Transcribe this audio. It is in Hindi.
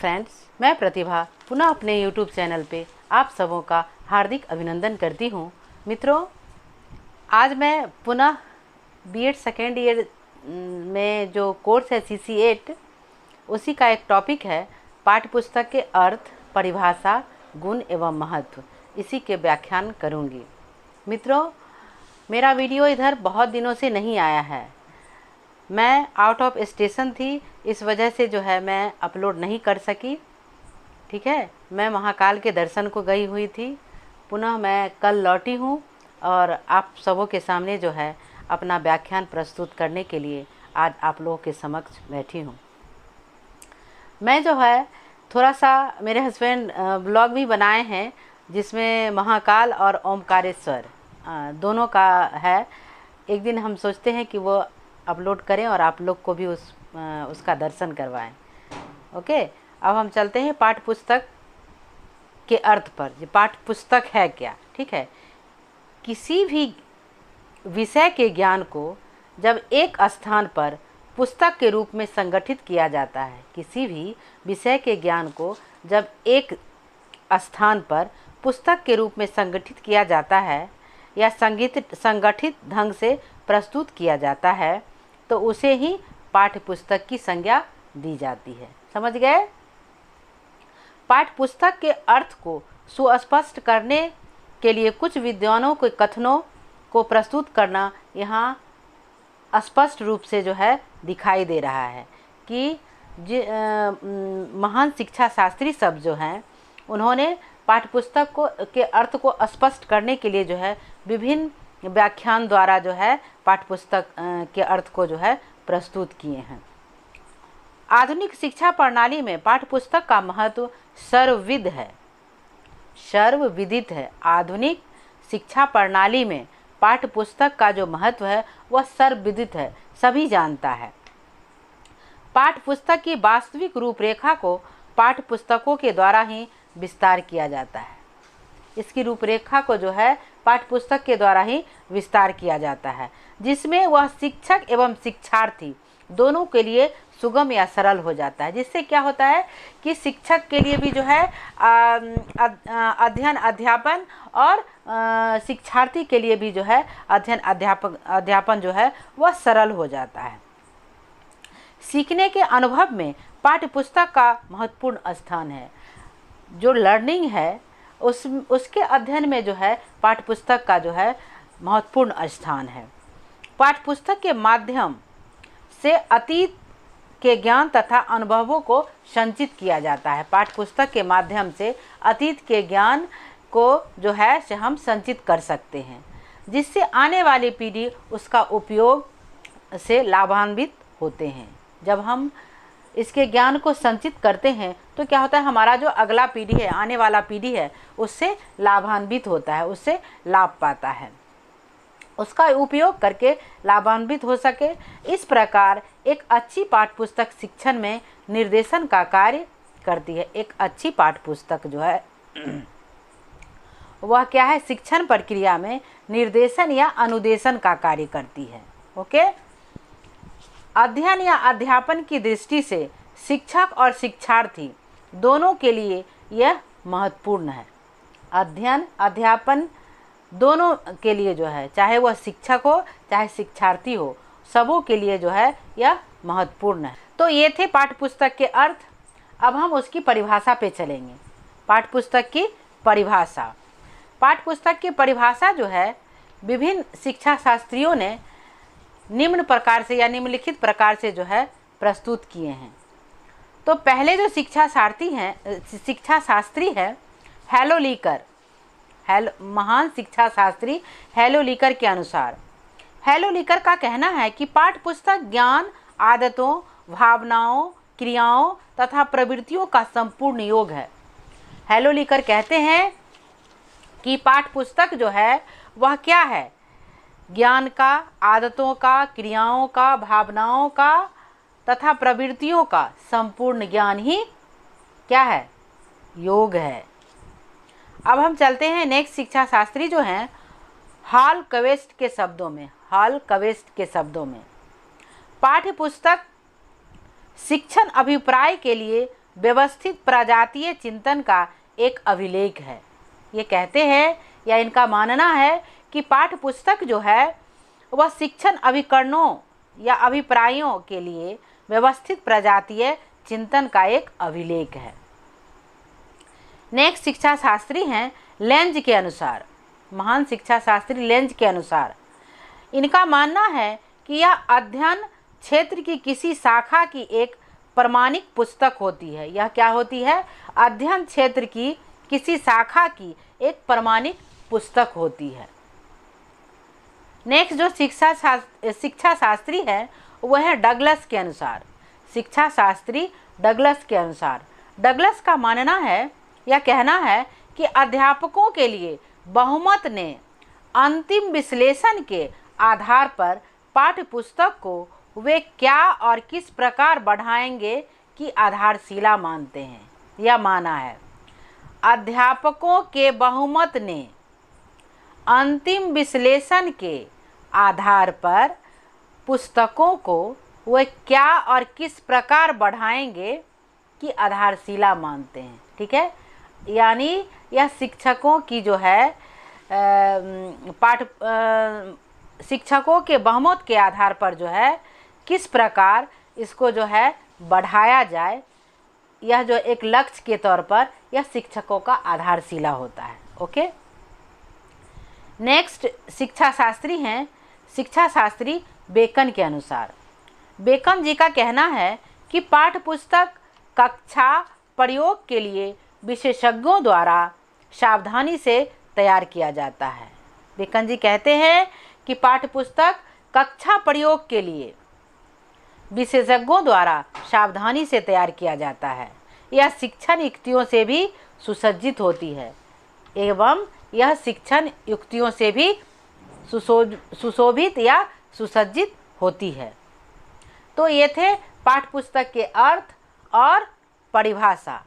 फ्रेंड्स, मैं प्रतिभा पुनः अपने YouTube चैनल पे आप सबों का हार्दिक अभिनंदन करती हूँ। मित्रों, आज मैं पुनः बीएड सेकेंड ईयर में जो कोर्स है CC8, उसी का एक टॉपिक है पाठ्य पुस्तक के अर्थ, परिभाषा, गुण एवं महत्व, इसी के व्याख्यान करूँगी। मित्रों, मेरा वीडियो इधर बहुत दिनों से नहीं आया है। मैं आउट ऑफ स्टेशन थी, इस वजह से जो है मैं अपलोड नहीं कर सकी। ठीक है, मैं महाकाल के दर्शन को गई हुई थी। पुनः मैं कल लौटी हूँ और आप सबों के सामने जो है अपना व्याख्यान प्रस्तुत करने के लिए आज आप लोगों के समक्ष बैठी हूँ। मैं जो है थोड़ा सा, मेरे हस्बैंड ब्लॉग भी बनाए हैं जिसमें महाकाल और ओमकारेश्वर दोनों का है। एक दिन हम सोचते हैं कि वो अपलोड करें और आप लोग को भी उसका दर्शन करवाएं। ओके, अब हम चलते हैं पाठ्य पुस्तक के अर्थ पर। ये पाठ्य पुस्तक है क्या? ठीक है, किसी भी विषय के ज्ञान को जब एक स्थान पर पुस्तक के रूप में संगठित किया जाता है, किसी भी विषय के ज्ञान को जब एक स्थान पर पुस्तक के रूप में संगठित किया जाता है या संगठित ढंग से प्रस्तुत किया जाता है, तो उसे ही पाठ्य पुस्तक की संज्ञा दी जाती है। समझ गए? पाठ्य पुस्तक के अर्थ को सुस्पष्ट करने के लिए कुछ विद्वानों के कथनों को प्रस्तुत करना यहाँ स्पष्ट रूप से जो है दिखाई दे रहा है कि महान शिक्षा शास्त्री सब जो हैं, उन्होंने पाठ्य पुस्तक के अर्थ को स्पष्ट करने के लिए जो है विभिन्न व्याख्यान द्वारा जो है पाठ्य पुस्तक के अर्थ को जो है प्रस्तुत किए हैं। आधुनिक शिक्षा प्रणाली में पाठ्य पुस्तक का महत्व सर्वविद है, सर्वविदित है। आधुनिक शिक्षा प्रणाली में पाठ्य पुस्तक का जो महत्व है वह सर्वविदित है, सभी जानता है। पाठ्य पुस्तक की वास्तविक रूपरेखा को पाठ्य पुस्तकों के द्वारा ही विस्तार किया जाता है। इसकी रूपरेखा को जो है पाठ्य पुस्तक के द्वारा ही विस्तार किया जाता है, जिसमें वह शिक्षक एवं शिक्षार्थी दोनों के लिए सुगम या सरल हो जाता है। जिससे क्या होता है कि शिक्षक के लिए भी जो है अध्ययन अध्यापन और शिक्षार्थी के लिए भी जो है अध्ययन अध्यापन जो है वह सरल हो जाता है। सीखने के अनुभव में पाठ्य पुस्तक का महत्वपूर्ण स्थान है। जो लर्निंग है उसके अध्ययन में जो है पाठ्य पुस्तक का जो है महत्वपूर्ण स्थान है। पाठ्य पुस्तक के माध्यम से अतीत के ज्ञान तथा अनुभवों को संचित किया जाता है। पाठ्य पुस्तक के माध्यम से अतीत के ज्ञान को जो है से हम संचित कर सकते हैं, जिससे आने वाली पीढ़ी उसका उपयोग से लाभान्वित होते हैं। जब हम इसके ज्ञान को संचित करते हैं तो क्या होता है, हमारा जो अगला पीढ़ी है, आने वाला पीढ़ी है, उससे लाभान्वित होता है, उससे लाभ पाता है, उसका उपयोग करके लाभान्वित हो सके। इस प्रकार एक अच्छी पाठ्य पुस्तक शिक्षण में निर्देशन का कार्य करती है। एक अच्छी पाठ्य पुस्तक जो है वह क्या है, शिक्षण प्रक्रिया में निर्देशन या अनुदेशन का कार्य करती है। ओके, अध्ययन या अध्यापन की दृष्टि से शिक्षक और शिक्षार्थी दोनों के लिए यह महत्वपूर्ण है। अध्ययन अध्यापन दोनों के लिए जो है, चाहे वह शिक्षक हो चाहे शिक्षार्थी हो, सबों के लिए जो है यह महत्वपूर्ण है। तो ये थे पाठ्य पुस्तक के अर्थ। अब हम उसकी परिभाषा पे चलेंगे। पाठ्य पुस्तक की परिभाषा। पाठ्य पुस्तक की परिभाषा जो है विभिन्न शिक्षा शास्त्रियों ने निम्न प्रकार से या निम्नलिखित प्रकार से जो है प्रस्तुत किए हैं। तो पहले जो शिक्षा शास्त्री है हेलोलीकर, महान शिक्षा शास्त्री हेलोलीकर के अनुसार, हेलोलीकर का कहना है कि पाठ्य पुस्तक ज्ञान, आदतों, भावनाओं, क्रियाओं तथा प्रवृत्तियों का संपूर्ण योग है। हेलोलीकर कहते हैं कि पाठ्य पुस्तक जो है वह क्या है, ज्ञान का, आदतों का, क्रियाओं का, भावनाओं का तथा प्रवृत्तियों का संपूर्ण ज्ञान ही क्या है, योग है। अब हम चलते हैं नेक्स्ट शिक्षा शास्त्री जो हैं हॉल कवेस्ट के शब्दों में। हॉल कवेस्ट के शब्दों में पाठ्य पुस्तक शिक्षण अभिप्राय के लिए व्यवस्थित प्रजातीय चिंतन का एक अभिलेख है। ये कहते हैं या इनका मानना है कि पाठ्य पुस्तक जो है वह शिक्षण अभिकरणों या अभिप्रायों के लिए व्यवस्थित प्रजातीय चिंतन का एक अभिलेख है। नेक्स्ट शिक्षा शास्त्री हैं लेंज के अनुसार, महान शिक्षा शास्त्री लेंज के अनुसार इनका मानना है कि यह अध्ययन क्षेत्र की किसी शाखा की एक प्रमाणिक पुस्तक होती है। यह क्या होती है? अध्ययन क्षेत्र की किसी शाखा की एक प्रमाणिक पुस्तक होती है। नेक्स्ट जो शिक्षा शास्त्री है वह है डगलस के अनुसार, शिक्षा शास्त्री डगलस के अनुसार। डगलस का मानना है या कहना है कि अध्यापकों के लिए बहुमत ने अंतिम विश्लेषण के आधार पर पाठ्य पुस्तक को वे क्या और किस प्रकार बढ़ाएंगे की आधारशिला मानते हैं। यह माना है अध्यापकों के बहुमत ने अंतिम विश्लेषण के आधार पर पुस्तकों को वे क्या और किस प्रकार बढ़ाएंगे की आधारशिला मानते हैं। ठीक है, यानी यह शिक्षकों की जो है शिक्षकों के बहुमत के आधार पर जो है किस प्रकार इसको जो है बढ़ाया जाए, यह जो एक लक्ष्य के तौर पर यह शिक्षकों का आधारशिला होता है। ओके, नेक्स्ट शिक्षा शास्त्री हैं शिक्षा शास्त्री बेकन के अनुसार। बेकन जी का कहना है कि पाठ्य पुस्तक कक्षा प्रयोग के लिए विशेषज्ञों द्वारा सावधानी से तैयार किया जाता है। बेकन जी कहते हैं कि पाठ्य पुस्तक कक्षा प्रयोग के लिए विशेषज्ञों द्वारा सावधानी से तैयार किया जाता है। यह शिक्षण युक्तियों से भी सुसज्जित होती है एवं यह शिक्षण युक्तियों से भी सुशोभित या सुसज्जित होती है। तो ये थे पाठ्य पुस्तक के अर्थ और परिभाषा।